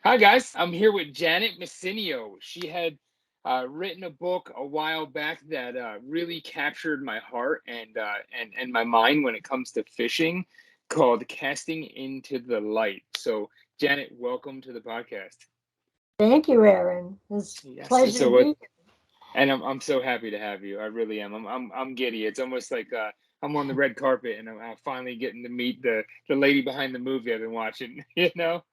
Hi guys, I'm here with Janet Messineo. She had written a book a while back that really captured my heart and my mind when it comes to fishing, called "Casting into the Light." So, Janet, welcome to the podcast. Thank you, Aaron. It's a Yes, pleasure to so be here. and I'm so happy to have you. I really am. I'm giddy. It's almost like I'm on the red carpet and I'm finally getting to meet the lady behind the movie I've been watching. You know.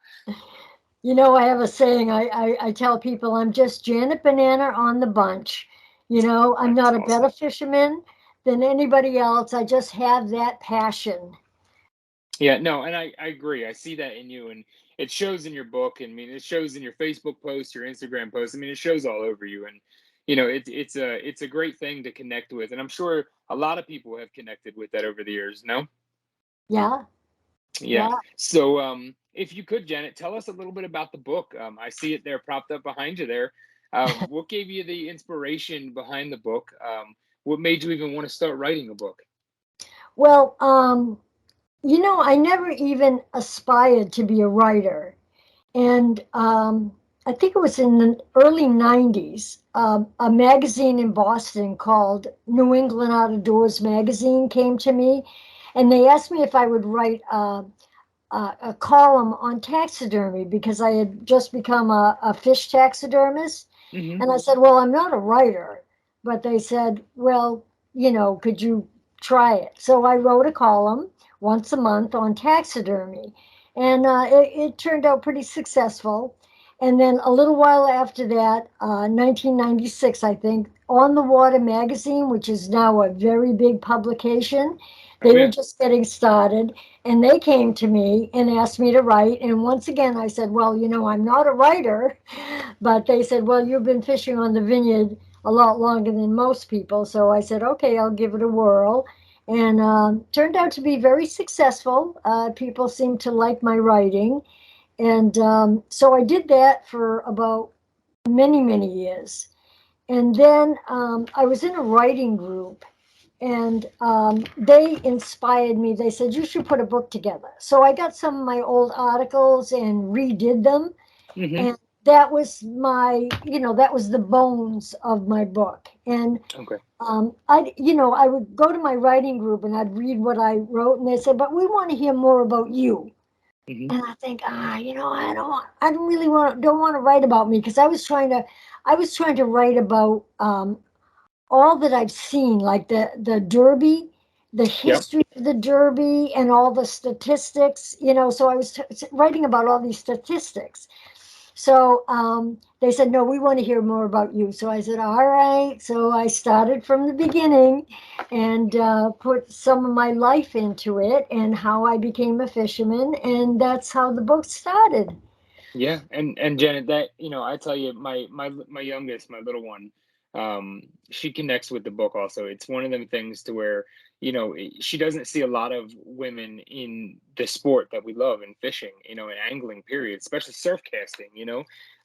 I have a saying. I tell people I'm just Janet Banana on the bunch. I'm That's not a better awesome. fisherman than anybody else. I just have that passion. Yeah, no, and I agree. I see that in you, and it shows in your book. And I mean, it shows in your Facebook posts, your Instagram posts. I mean, it shows all over you, and it's a great thing to connect with, and I'm sure a lot of people have connected with that over the years. No, Yeah, yeah. yeah. So, if you could, Janet, tell us a little bit about the book. I see it there propped up behind you there. What gave you the inspiration behind the book? What made you even want to start writing a book? Well, I never even aspired to be a writer. And I think it was in the early 90s, a magazine in Boston called New England Out of Doors Magazine came to me, and they asked me if I would write a column on taxidermy because I had just become a fish taxidermist. Hmm. And I said, well, I'm not a writer. But they said, well, could you try it? So I wrote a column once a month on taxidermy. And it turned out pretty successful. And then a little while after that, 1996, I think, On the Water magazine, which is now a very big publication, Oh they were yeah. just getting started. And they came to me and asked me to write. And once again, I said, well, I'm not a writer. But they said, well, you've been fishing on the vineyard a lot longer than most people. So I said, okay, I'll give it a whirl. And turned out to be very successful. People seemed to like my writing. And so I did that for about many, many years. And then I was in a writing group, and they inspired me. They said, you should put a book together. So I got some of my old articles and redid them, Hmm. and that was that was the bones of my book. And Okay. I would go to my writing group and I'd read what I wrote, and they said, but we want to hear more about you. Hmm. And I think, I don't really don't want to write about me, because I was trying to write about all that I've seen, like the Derby, the Yep. history of the Derby, and all the statistics. So I was writing about all these statistics. So they said, no, we want to hear more about you. So I said, all right. So I started from the beginning and put some of my life into it and how I became a fisherman. And that's how the book started. Yeah, and Janet, that I tell you, my youngest, my little one, she connects with the book also. It's one of them things to where she doesn't see a lot of women in the sport that we love, in fishing, and angling, period, especially surf casting.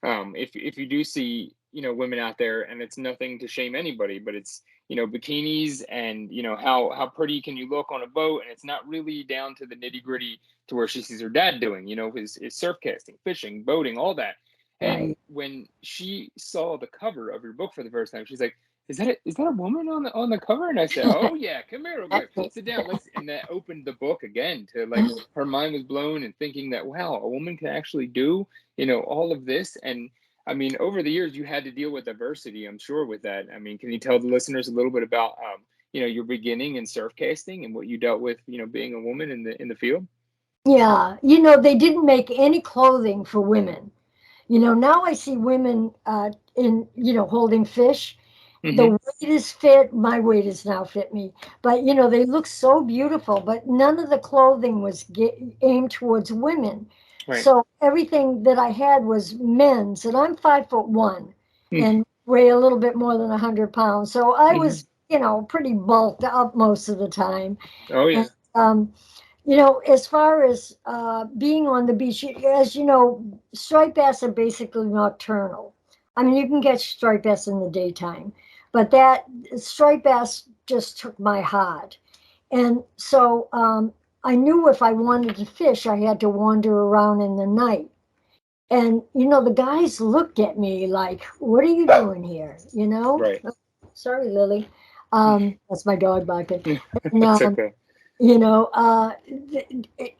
If you do see women out there, and it's nothing to shame anybody, but it's bikinis, and how pretty can you look on a boat, and it's not really down to the nitty gritty to where she sees her dad doing, his surf casting, fishing, boating, all that. And Right. when she saw the cover of your book for the first time, she's like, "Is that a woman on the cover?" And I said, "Oh yeah, come here, real quick, sit down, let's." And that opened the book again to, like, her mind was blown and thinking that, wow, a woman can actually do all of this. And I mean, over the years, you had to deal with adversity, I'm sure, with that. I mean, can you tell the listeners a little bit about your beginning in surf casting and what you dealt with, being a woman in the field? Yeah. They didn't make any clothing for women. Now I see women holding fish. The Hmm. weight is fit. My weight is now fit me. But, they look so beautiful, but none of the clothing was aimed towards women. Right. So everything that I had was men's, and I'm 5'1" Mm. and weigh a little bit more than 100 pounds. So I Hmm. was, pretty bulked up most of the time. Oh And, yeah. as far as being on the beach, as you know, striped bass are basically nocturnal. I mean, you can catch striped bass in the daytime, but that striped bass just took my heart. And so I knew if I wanted to fish, I had to wander around in the night. And, the guys looked at me like, what are you doing here? Right. Sorry, Lily. That's my dog barking. And, It's okay.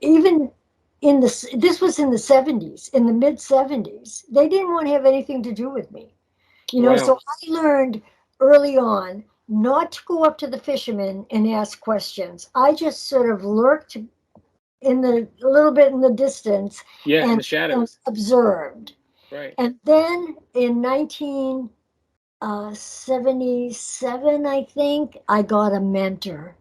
even this was in the 70s, in the mid 70s, they didn't want to have anything to do with me. Wow. So I learned early on not to go up to the fishermen and ask questions. I just sort of lurked in the a little bit in the distance Yeah, in and the shadows. observed. Right. And then in 1977, I think, I got a mentor,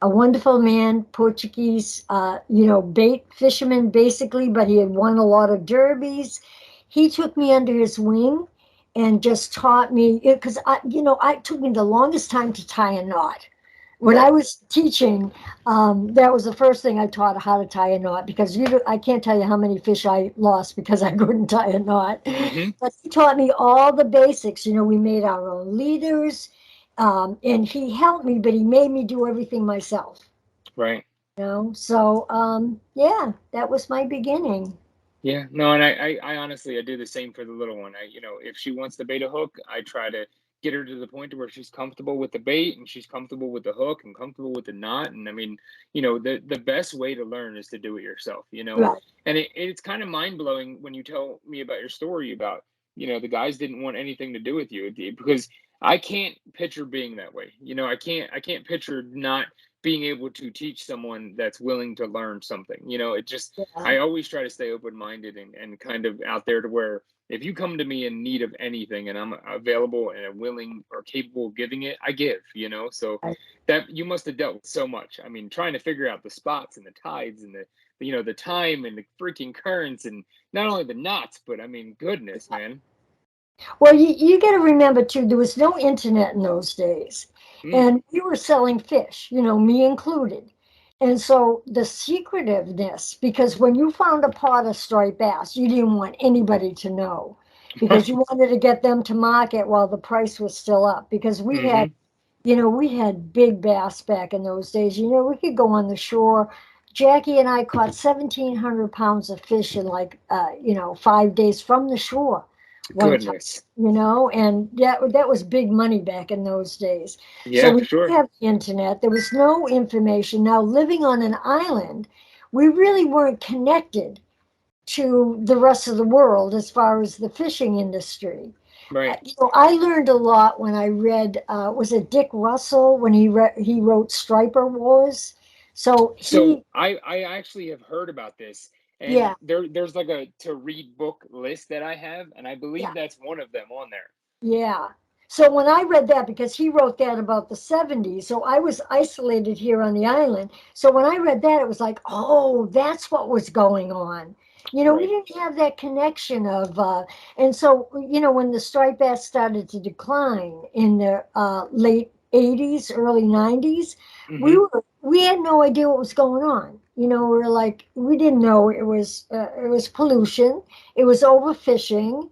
a wonderful man, Portuguese, bait fisherman basically, but he had won a lot of derbies. He took me under his wing and just taught me, because I took me the longest time to tie a knot. When I Right. was teaching, that was the first thing I taught, how to tie a knot, because I can't tell you how many fish I lost because I couldn't tie a knot. Mm-hmm. But he taught me all the basics. We made our own leaders, and he helped me, but he made me do everything myself. Right. So yeah, that was my beginning. Yeah, no, and I honestly, I do the same for the little one. If she wants to bait a hook, I try to get her to the point to where she's comfortable with the bait and she's comfortable with the hook and comfortable with the knot. And I mean, the best way to learn is to do it yourself. Right. And it's kind of mind blowing when you tell me about your story about, the guys didn't want anything to do with you because I can't picture being that way. I can't picture not being able to teach someone that's willing to learn something. It just Yeah. I always try to stay open minded and kind of out there to where if you come to me in need of anything and I'm available and willing or capable of giving it, I give. So Right. that you must have dealt with so much. I mean, trying to figure out the spots and the tides and the time and the freaking currents and not only the knots, but I mean, goodness, man. Well, you got to remember too, there was no internet in those days. Mm, And we were selling fish, me included. And so the secretiveness, because when you found a pot of striped bass, you didn't want anybody to know because you right. wanted to get them to market while the price was still up. Because Hmm. we had big bass back in those days. We could go on the shore. Jackie and I caught 1,700 pounds of fish in like, 5 days from the shore one time, Goodness. and that was big money back in those days. So Yeah, we for didn't sure. have the internet. There was no information. Now, living on an island, we really weren't connected to the rest of the world as far as the fishing industry. Right. I learned a lot when I read, was it Dick Russell when he wrote Striper Wars? So So he, I actually have heard about this, and yeah, there's like a to read book list that I have, and I yeah, believe that's one of them on there. yeah. So when I read that, because he wrote that about the 70s, so I was isolated here on the island. So when I read that, it was like, oh, that's what was going on. We Right. didn't have that connection of, and so, when the striped bass started to decline in the late 80s, early 90s, Mm-hmm. we had no idea what was going on. We were like, we didn't know it was pollution, it was overfishing.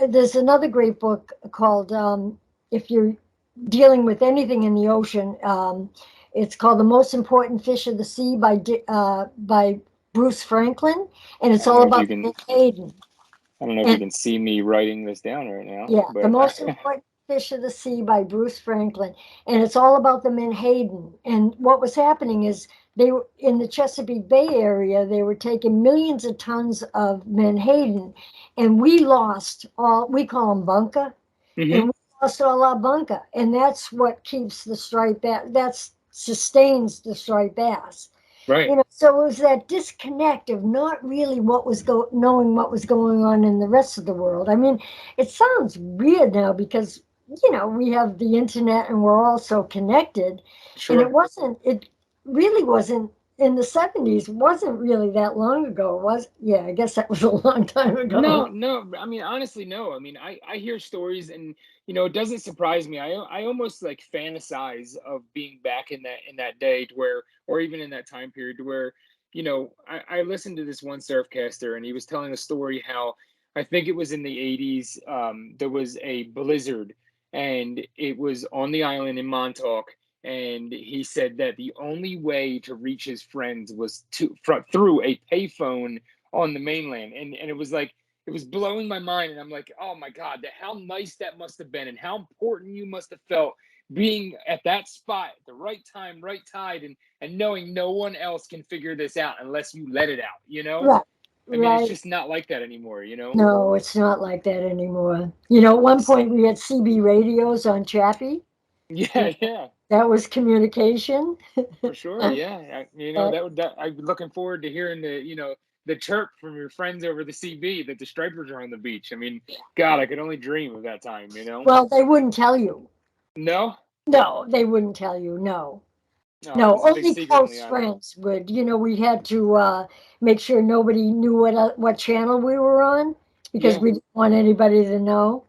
There's another great book called, if you're dealing with anything in the ocean, it's called The Most Important Fish of the Sea by Bruce Franklin, and I it's don't all know if you about the can menhaden. I don't know if you And can see me writing this down right now, yeah, The but Most Important Fish of the Sea by Bruce Franklin. And it's all about the menhaden. And what was happening is they were in the Chesapeake Bay area, they were taking millions of tons of menhaden, and we lost all, we call them bunker, and hmm. we lost all our bunker. And that's what keeps the striped bass, that sustains the striped bass. Right. So it was that disconnect of not really knowing what was going on in the rest of the world. I mean, it sounds weird now because we have the internet and we're all so connected, and Sure. it really wasn't in the 70s, wasn't really that long ago. It was, yeah, I guess that was a long time No, ago. no. I mean, honestly, no. I mean, I hear stories, and it doesn't surprise me. I almost like fantasize of being back in that day to where, or even in that time period to where, I listened to this one surfcaster, and he was telling a story how I think it was in the 80s. There was a blizzard, and it was on the island in Montauk. And he said that the only way to reach his friends was through a payphone on the mainland, and it was like it was blowing my mind, and I'm like, oh my god, how nice that must have been, and how important you must have felt being at that spot at the right time, right tide, and knowing no one else can figure this out unless you let it out, you know? Right, I mean, it's right. just not like that anymore, you know? No, it's not like that anymore. You know, at one point we had CB radios on Chappie. Yeah, yeah, That was communication. for sure. Yeah, you know Uh, that would. I'm looking forward to hearing the chirp from your friends over the CB that the stripers are on the beach. I mean, God, I could only dream of that time. You know? well, they wouldn't tell you. No, No, they wouldn't tell you. No. no, it No, was a big only secret on the close island. friends would. You know, we had to make sure nobody knew what channel we were on because Yeah, we didn't want anybody to know.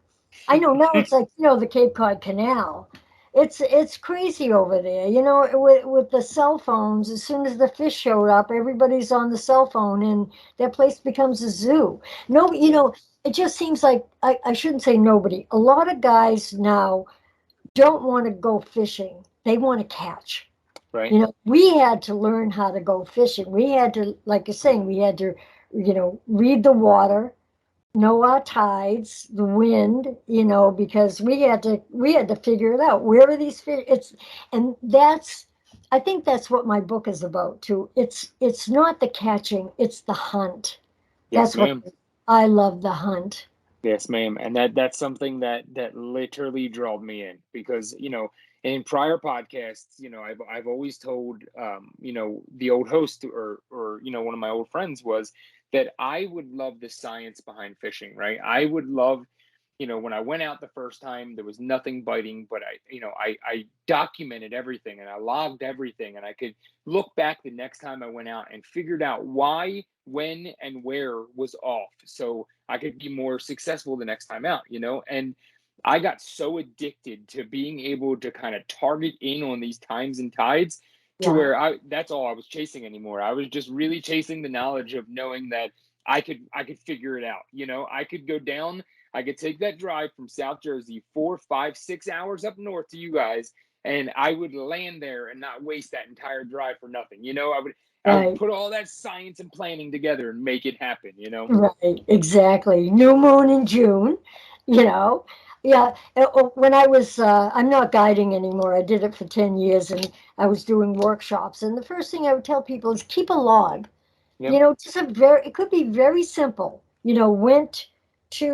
I know now it's like, you know, the Cape Cod Canal. It's crazy over there. You know, with the cell phones, as soon as the fish showed up, everybody's on the cell phone and that place becomes a zoo. No, you yeah, know, it just seems like I shouldn't say nobody. A lot of guys now don't want to go fishing. They want to catch. right. You know, we had to learn how to go fishing. We had to, like you're saying, we had to, you know, read the water, know our tides, the wind, you know, because we had to figure it out. Where are these fish? And that's, I think that's what my book is about too. It's not the catching, it's the hunt. Yes, That's what ma'am. I love, the hunt. Yes, ma'am. And that's something that literally drew me in because, in prior podcasts, I've always told the old host or one of my old friends was that I would love the science behind fishing, right? I would love, when I went out the first time, there was nothing biting, but I documented everything and I logged everything, and I could look back the next time I went out and figured out why, when, and where was off, so I could be more successful the next time out, and I got so addicted to being able to kind of target in on these times and tides to Yeah, where that's all I was chasing anymore. I was just really chasing the knowledge of knowing that I could figure it out. I could go down, I could take that drive from South Jersey 4, 5, 6 hours up north to you guys, and I would land there and not waste that entire drive for nothing. I would right. put all that science and planning together and make it happen. Right, exactly. New moon in June, you know. Yeah, when I'm not guiding anymore. I did it for 10 years and I was doing workshops. And the first thing I would tell people is keep a log. Yep, Just it could be very simple. Went to,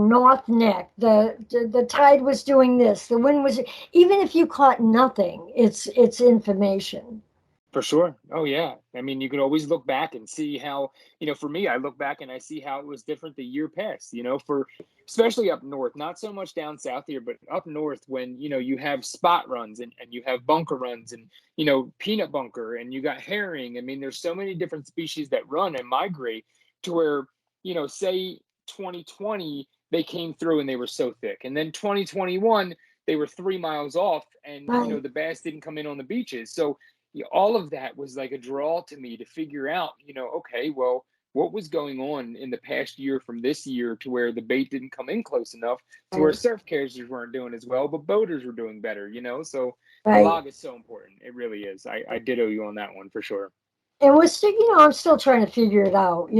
North Neck. The tide was doing this. The wind was, even if you caught nothing, it's information. for sure. Oh yeah. I mean, you can always look back and see how, for me, I look back and I see how it was different the year past, for especially up north, not so much down south here, but up north when, you have spot runs and you have bunker runs and, peanut bunker and you got herring. I mean, there's so many different species that run and migrate to where, say 2020, they came through and they were so thick. And then 2021, they were 3 miles off and, Right, the bass didn't come in on the beaches. So, all of that was like a draw to me to figure out, okay, well, what was going on in the past year from this year to where the bait didn't come in close enough to where right, surf carriers weren't doing as well, but boaters were doing better. So the right. log is so important. It really is. I ditto you on that one for sure. And we're still, I'm still trying to figure it out.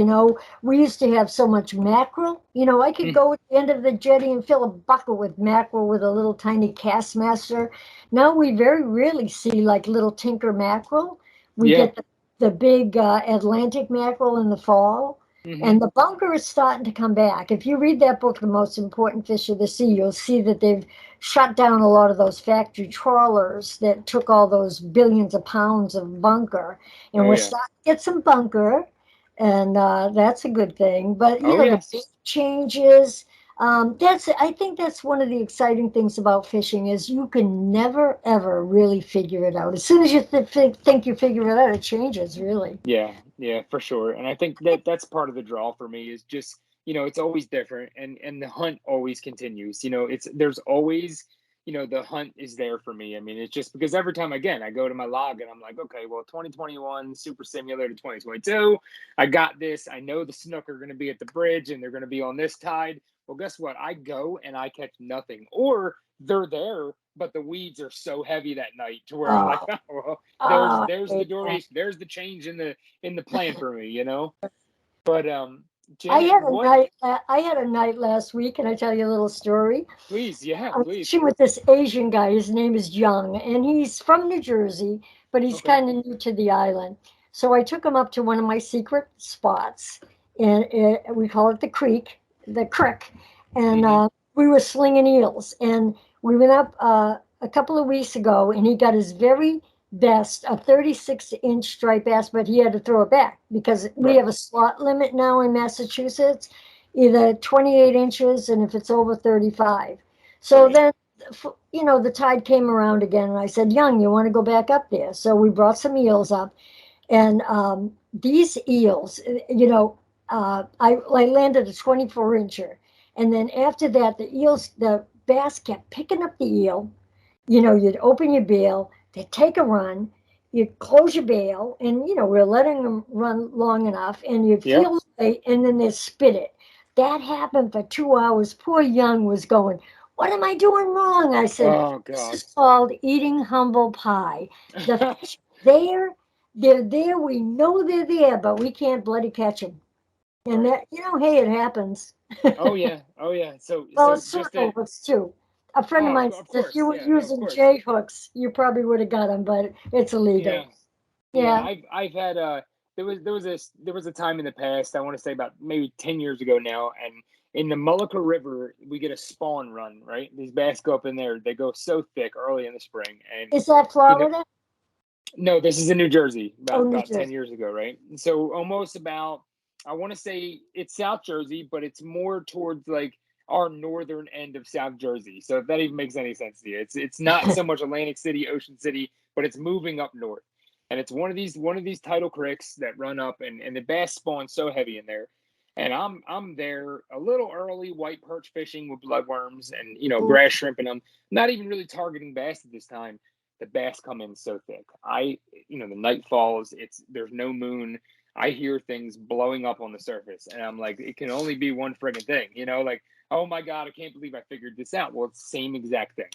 We used to have so much mackerel. I could Mm, go at the end of the jetty and fill a bucket with mackerel with a little tiny cast master. Now we very rarely see like little tinker mackerel. We yeah. get the big Atlantic mackerel in the fall. Hmm. And the bunker is starting to come back. If you read that book, The Most Important Fish of the Sea, you'll see that they've shut down a lot of those factory trawlers that took all those billions of pounds of bunker, and Oh we're yeah. starting to get some bunker, and that's a good thing. But Oh the big yes. changes. I think that's one of the exciting things about fishing is you can never ever really figure it out. As soon as you think you figure it out, it changes really. Yeah, yeah, for sure. And I think that's part of the draw for me is just, it's always different and the hunt always continues. It's there's always, the hunt is there for me. I mean, it's just because every time again I go to my log and I'm like, okay, well, 2021 super similar to 2022. I got this. I know the snook are going to be at the bridge and they're going to be on this tide. Well, guess what? I go and I catch nothing. Or they're there, but the weeds are so heavy that night to where I'm like, Oh, oh, well, there's oh, I there's the hate that. duration, there's the change in the plan for me. But Janet, what? I had a night last week. Can I tell you a little story? Please, yeah, I was please. fishing with this Asian guy. His name is Young, and he's from New Jersey, but he's Okay. kind of new to the island. So I took him up to one of my secret spots, and we call it the creek, and Mm-hmm. we were slinging eels. And we went up a couple of weeks ago, and he got his very best, a 36-inch striped bass, but he had to throw it back because we Right. have a slot limit now in Massachusetts, either 28 inches, and if it's over 35. So Right. then, the tide came around again, and I said, Young, you want to go back up there? So we brought some eels up, and these eels, I landed a 24-incher. And then after that, the bass kept picking up the eel. You'd open your bail, they'd take a run, you'd close your bail, and, we're letting them run long enough, and you'd Yep. feel the bait, and then they'd spit it. That happened for 2 hours. Poor Young was going, what am I doing wrong? I said, Oh this God. is called eating humble pie. The fish there, they're there, we know they're there, but we can't bloody catch them. And Right. that, hey, it happens. Oh yeah. Oh yeah. So Well, so it's just circle to hooks too. A friend of oh mine of said if course. you were Yeah, no, of using course. J hooks, you probably would have got them, but it's Yeah. illegal. Yeah. Yeah. I've had there was a time in the past, I want to say about maybe 10 years ago now, and in the Mullica River, we get a spawn run, right? These bass go up in there, they go so thick early in the spring. And Is that you know, Florida? no, this is in New Jersey Oh, about New 10 Jersey. years ago, right? So almost about, I want to say it's South Jersey, but it's more towards like our northern end of South Jersey. So if that even makes any sense to you, it's not so much Atlantic City, Ocean City, but it's moving up north. And it's one of these tidal creeks that run up, and the bass spawn so heavy in there. And I'm there a little early, white perch fishing with bloodworms and Ooh, grass shrimp, and I'm not even really targeting bass at this time. The bass come in so thick. The night falls, there's no moon. I hear things blowing up on the surface, and I'm like, it can only be one friggin' thing, like, oh my God, I can't believe I figured this out. Well, it's the same exact thing.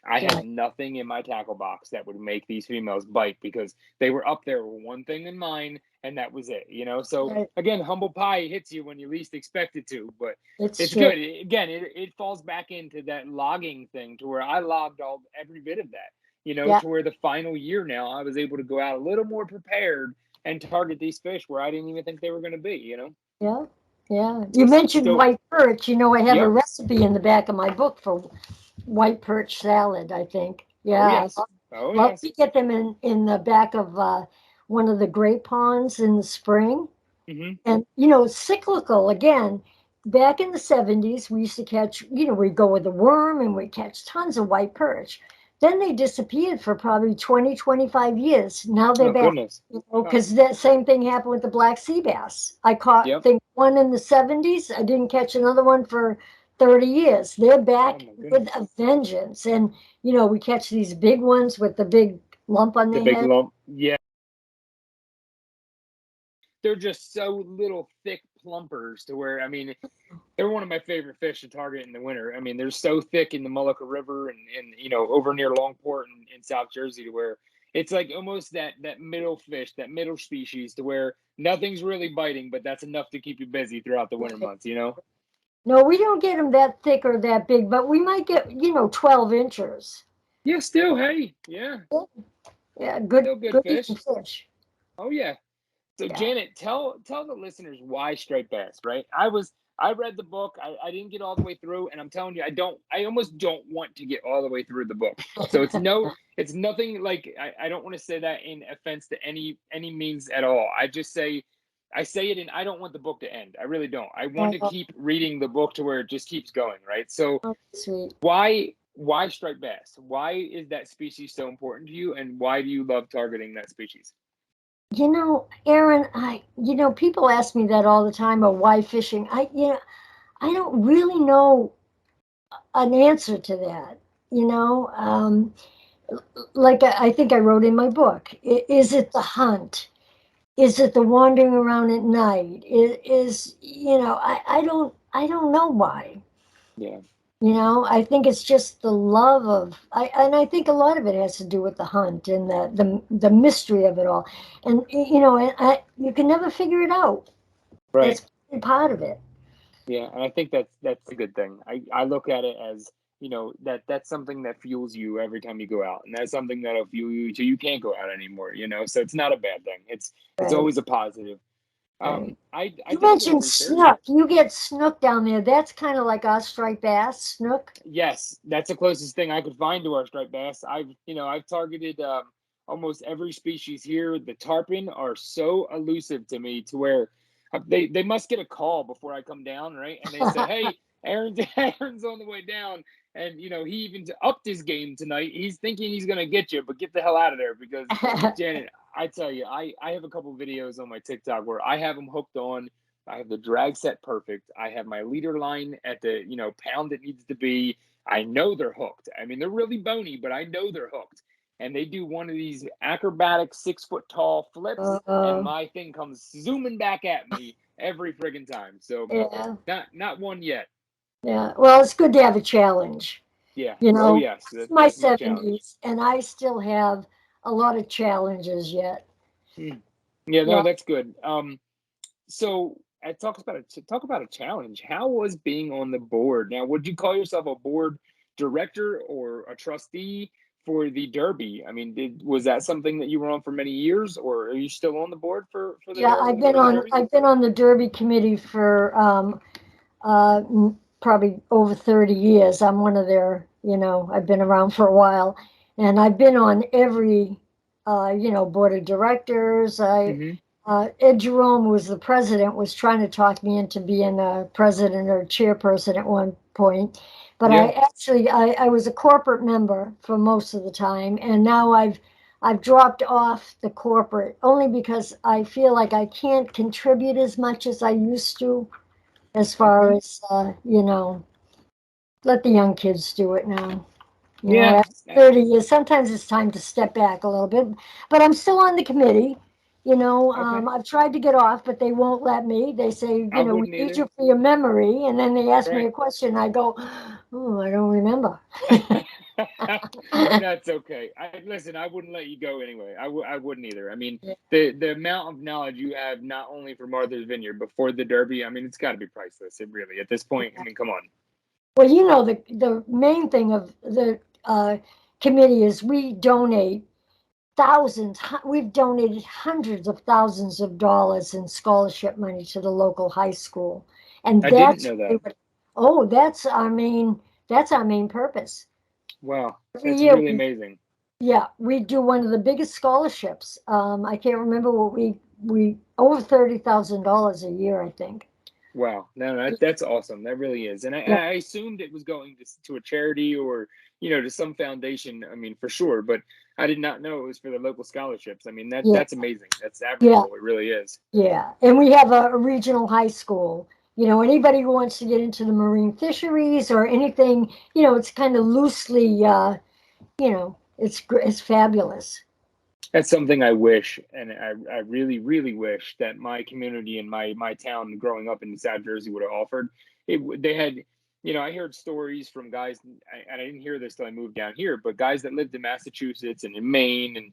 I had right, nothing in my tackle box that would make these females bite because they were up there with one thing in mind, and that was it. So right. again, humble pie hits you when you least expect it to, but It's it's true. good. Again, it falls back into that logging thing to where I logged every bit of that, Yeah, to where the final year now I was able to go out a little more prepared and target these fish where I didn't even think they were going to be. yeah, yeah. You mentioned So, white perch. I have a yep. recipe in the back of my book for white perch salad, I think. Oh, Yeah, yes. Oh, love yes. to get them in the back of one of the great ponds in the spring. Hmm. And, cyclical again. Back in the 70s, we used to catch, we'd go with a worm and we'd catch tons of white perch. Then they disappeared for probably 20, 25 years. Now they're Oh, back, goodness. Oh, because that same thing happened with the black sea bass. I caught, yep. think, one in the 70s. I didn't catch another one for 30 years. They're Oh, back my with goodness. a vengeance. And, we catch these big ones with the big lump on The their big head. lump. Yeah. They're just so little thick plumpers to where, I mean, they're one of my favorite fish to target in the winter. I mean, they're so thick in the Mullica River and over near Longport in South Jersey to where it's like almost that middle fish, that middle species to where nothing's really biting, but that's enough to keep you busy throughout the winter months. No, we don't get them that thick or that big, but we might get, 12 inches. Yeah, still, hey, yeah, Yeah, good, still good good eating fish. fish. Oh yeah. So Yeah. Janet, tell the listeners why striped bass, right? I read the book. I didn't get all the way through, and I'm telling you, I almost don't want to get all the way through the book. So it's nothing like I don't want to say that in offense to any means at all. I say it and I don't want the book to end. I really don't. I want to Oh, keep reading the book to where it just keeps going, right? So sweet. why striped bass? Why is that species so important to you, and why do you love targeting that species? Aaron, people ask me that all the time, or why fishing. I don't really know an answer to that. You know, like I think I wrote in my book, is it the hunt? Is it the wandering around at night? I don't know why. Yeah. I think it's just the love of and I think a lot of it has to do with the hunt and the mystery of it all. And you can never figure it out. Right. That's be part of it. Yeah, and I think that's a good thing. I look at it as, that's something that fuels you every time you go out, and that's something that'll fuel you till you can't go out anymore. So it's not a bad thing. It's Right, always a positive. right. I You did a little mentioned research. snook. You get snook down there. That's kind of like our striped bass, snook. Yes, that's the closest thing I could find to our striped bass. I've targeted almost every species here. The tarpon are so elusive to me to where they must get a call before I come down, right? And they say, "Hey, Aaron's Aaron's on the way down." And he even upped his game tonight. He's thinking he's gonna get you, but get the hell out of there because Janet, I tell you, I have a couple videos on my TikTok where I have them hooked on. I have the drag set perfect. I have my leader line at the pound it needs to be. I know they're hooked. I mean, they're really bony, but I know they're hooked. And they do one of these acrobatic 6 foot tall flips, and uh, my thing comes zooming back at me every friggin' time. So yeah, not one yet. yeah. Well, it's good to have a challenge. Yeah. You Oh know, yes, it's my that's my challenge. 70s, and I still have a lot of challenges yet. Hmm. Yeah, no, Yeah, that's good. So talk about a challenge. How was being on the board? Now, would you call yourself a board director or a trustee for the Derby? I mean, was that something that you were on for many years, or are you still on the board for yeah. the Derby? I've been on the Derby committee for probably over 30 years. I'm one of their, I've been around for a while, and I've been on every, board of directors. Mm-hmm. Ed Jerome was the president, was trying to talk me into being a president or chairperson at one point. But Yeah. I was a corporate member for most of the time, and now I've dropped off the corporate only because I feel like I can't contribute as much as I used to as far Okay. as let the young kids do it now. Yeah. After 30 years, sometimes it's time to step back a little bit. But I'm still on the committee. Okay. I've tried to get off, but they won't let me. They say, I we wouldn't need either. you for your memory. And then they ask me Right. a question. I go, oh, I don't remember. That's okay. I listen. I wouldn't let you go anyway. I wouldn't either. I mean, the amount of knowledge you have, not only for Martha's Vineyard, but for the Derby. I mean, it's got to be priceless. It really, at this point. I mean, come on. Well, the main thing of the committee is we donate we've donated hundreds of thousands of dollars in scholarship money to the local high school. And I didn't that's know really that. oh, that's our main purpose. Wow, Every that's year really amazing. yeah, we do one of the biggest scholarships. I can't remember what we over $30,000 a year, I think. Wow, no, that's awesome. That really is. And Yeah, I assumed it was going to a charity or to some foundation. I mean, for sure, but I did not know it was for the local scholarships. I mean, yeah, that's amazing. That's yeah, admirable. It really is. yeah. And we have a regional high school. Anybody who wants to get into the marine fisheries or anything, it's kind of loosely, it's fabulous. That's something I wish, and I really, really wish that my community and my town growing up in South Jersey would have offered. They had, I heard stories from guys, and I didn't hear this till I moved down here, but guys that lived in Massachusetts and in Maine and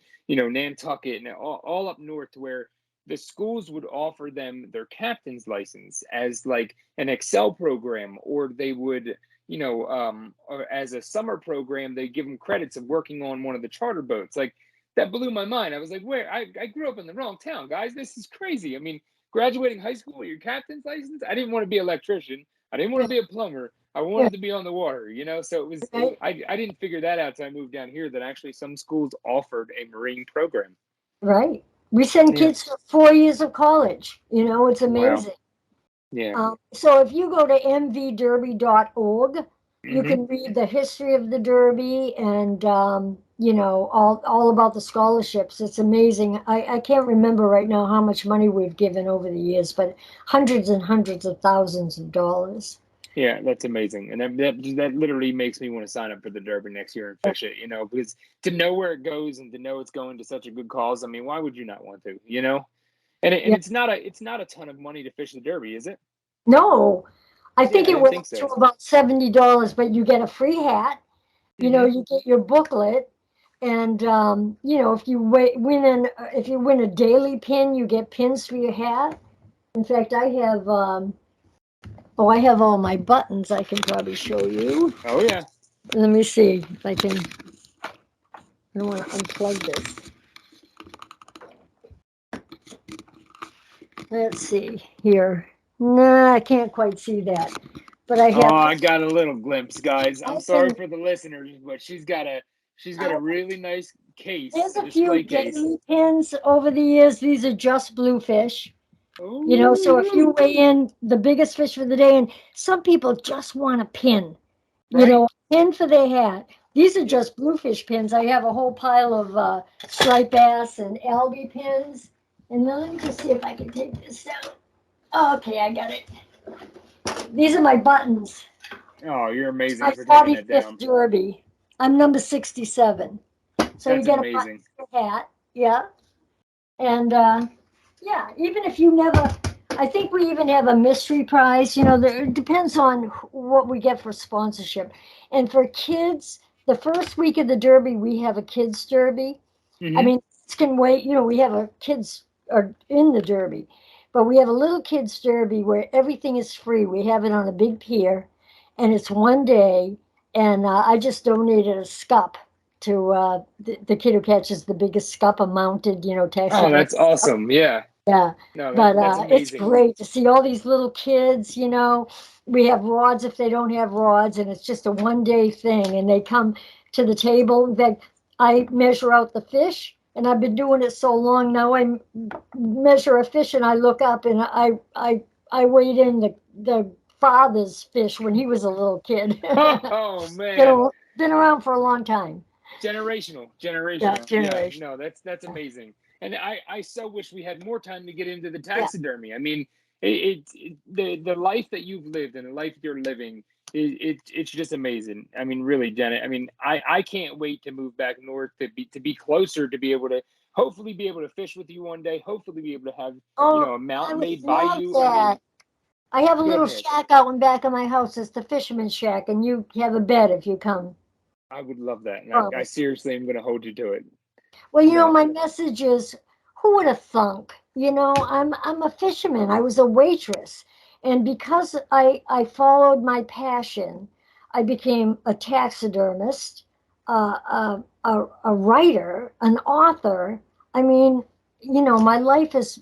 Nantucket and all up north, where the schools would offer them their captain's license as like an Excel program, or they would. Or as a summer program, they give them credits of working on one of the charter boats. Like that blew my mind. I was like, where? I grew up in the wrong town, guys. This is crazy. I mean, graduating high school with your captain's license? I didn't want to be an electrician. I didn't want Yeah, to be a plumber. I yeah, wanted to be on the water. So it was, right, I didn't figure that out until I moved down here that actually some schools offered a marine program. right. We send Yeah. kids to 4 years of college. It's Wow. amazing. Yeah. So if you go to mvderby.org, you Hmm. can read the history of the Derby and all about the scholarships. It's amazing. I can't remember right now how much money we've given over the years, but hundreds and hundreds of thousands of dollars. Yeah, that's amazing, and that literally makes me want to sign up for the Derby next year and fish it. Because to know where it goes and to know it's going to such a good cause. I mean, why would you not want to? And Yeah. it's not a ton of money to fish the Derby, is it? No, I Yeah, think I it didn't went think up to so. about $70, but you get a free hat. Hmm. You get your booklet, and if you win a daily pin, you get pins for your hat. In fact, I have, oh, I have all my buttons I can probably show you. Oh yeah. Let me see if I can, I don't want to unplug this. Let's see here. Nah, I can't quite see that. But I Oh, have, I got a little glimpse, guys. I'm I sorry can, for the listeners, but she's got a I, really nice case, there's a a few display case. daily pins over the years. These are just bluefish. So if Oh, you weigh in the biggest fish for the day, and some people just want a pin, right. pin for their hat. These are Yep. just bluefish pins. I have a whole pile of striped bass and algae pins. And then let me just see if I can take this down. Okay, I got it. These are my buttons. Oh, you're It's amazing my for taking that 45th down. Derby. I'm number 67. So you That's get a button amazing. for your hat. Yeah. And yeah, even if you never, I think we even have a mystery prize. It depends on what we get for sponsorship. And for kids, the first week of the Derby, we have a kids' Derby. I Hmm. mean, kids can wait. We have a kids are in the Derby, but we have a little kids' Derby where everything is free. We have it on a big pier, and it's one day. And I just donated a scup to the kid who catches the biggest scup, a mounted, Oh, taxidermy. that's awesome. Yeah. Yeah, No, but that's it's amazing. great to see all these little kids. We have rods if they don't have rods, and it's just a 1 day thing. And they come to the table. In fact, I measure out the fish, and I've been doing it so long now. Measure a fish, and I look up, and I weighed in the father's fish when he was a little kid. Oh been, man. a, been around for a long time. Yeah, Generational. Yeah, generation. no, that's amazing. And I so wish we had more time to get into the Yeah. taxidermy. I mean, the life that you've lived and the life you're living, it's just amazing. I mean, really, Janet. I mean, I can't wait to move back north to be closer, to be able to hopefully be able to fish with you one day. Hopefully, be able to have Oh, a I mount would made by love you. I mean, that. I have a go little ahead. shack out in back of my house. It's the fisherman's shack, and you have a bed if you come. I would love that, and I Promise. seriously am going to hold you to it. Well, No. my message is, who would have thunk? I'm a fisherman. I was a waitress, and because I followed my passion, I became a taxidermist, a writer, an author. I mean, my life has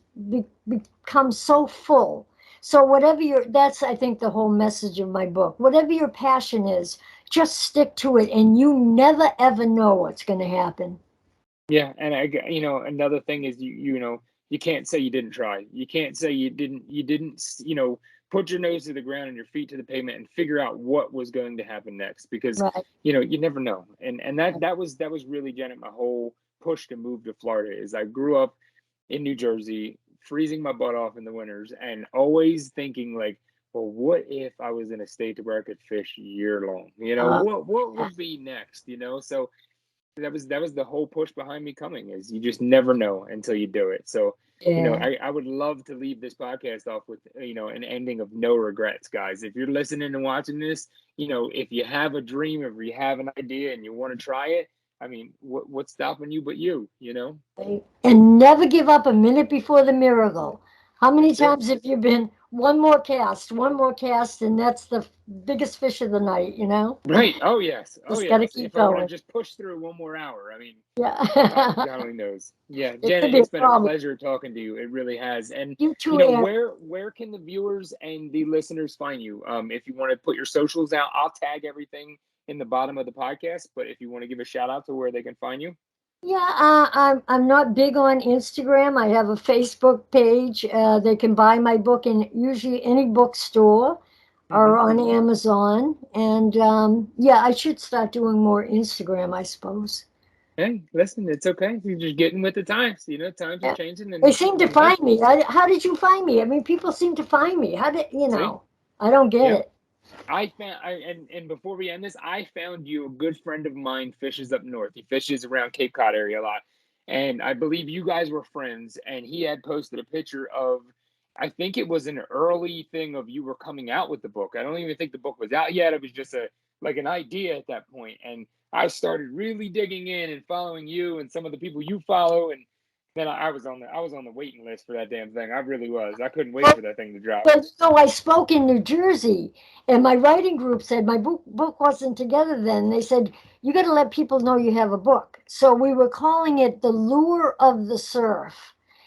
become so full. So that's I think the whole message of my book. Whatever your passion is, just stick to it, and you never ever know what's going to happen. Yeah, and another thing is you can't say you didn't try. You can't say you didn't put your nose to the ground and your feet to the pavement and figure out what was going to happen next, because Right. you never know. And that was really, Janet, my whole push to move to Florida. Is I grew up in New Jersey, freezing my butt off in the winters, and always thinking like, well, what if I was in a state where I could fish year long? Uh, What would be next? So that was the whole push behind me coming, is you just never know until you do it. So yeah. I would love to leave this podcast off with an ending of no regrets, guys. If you're listening and watching this, if you have a dream, if you have an idea and you want to try it, I mean, what's stopping you but you? And never give up a minute before the miracle. How many That's it. times have you been one more cast, and that's the biggest fish of the night? Right. Oh yes. Oh Just got to yes. keep If I want to going. just push through one more hour, I mean, Yeah. God only knows. Yeah, It could Janet, be a it's been a problem. pleasure talking to you. It really has. And You too, Aaron. where can the viewers and the listeners find you? If you want to put your socials out, I'll tag everything in the bottom of the podcast. But if you want to give a shout out to where they can find you. Yeah, I'm not big on Instagram. I have a Facebook page. They can buy my book in usually any bookstore or Hmm. on Amazon. And yeah, I should start doing more Instagram, I suppose. Hey, listen, it's okay. You're just getting with the times. Times are Yeah. changing, They and seem to hey, find me. How did you find me? I mean, people seem to find me. How see, I don't get yep. it. And before we end this, I found you. A good friend of mine fishes up north. He fishes around Cape Cod area a lot, and I believe you guys were friends. And he had posted a picture of, I think it was an early thing of you were coming out with the book. I don't even think the book was out yet. It was just an idea at that point. And I started really digging in and following you and some of the people you follow, and Then I was on the waiting list for that damn thing. I really was. I couldn't wait Well, for that thing to drop. but I spoke in New Jersey, and my writing group said my book wasn't together then. They said you got to let people know you have a book. So we were calling it The Lure of the Surf.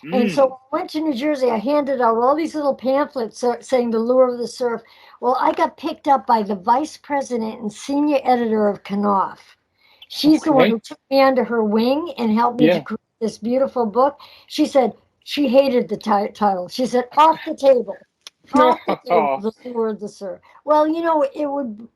And Mm. so I went to New Jersey. I handed out all these little pamphlets saying The Lure of the Surf. Well, I got picked up by the vice president and senior editor of Knopf. She's the one Okay. who took me under her wing and helped me to Yeah. create this beautiful book. She said she hated the title. She said, off the table, off the table, Oh, the Lure of the Surf. Well, it would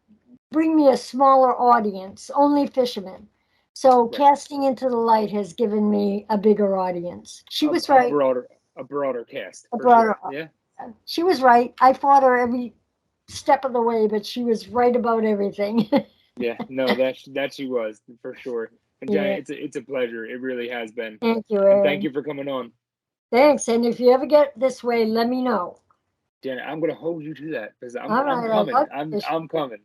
bring me a smaller audience, only fishermen. So right. casting into the light has given me a bigger audience. She A, was a right. broader a broader cast A for sure. broader. Yeah. She was right. I fought her every step of the way, but she was right about everything. Yeah. No, that she was for sure. And Yeah. Janet, it's a pleasure. It really has been. Thank you, And thank Aaron. you for coming on. Thanks. And if you ever get this way, let me know. Janet, I'm gonna hold you to that because All I'm right. I coming. love fishing. I'm coming.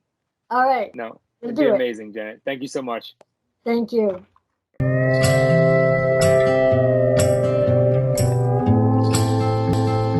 All right. No, We'll it'd be do it. amazing, Janet. Thank you so much. Thank you.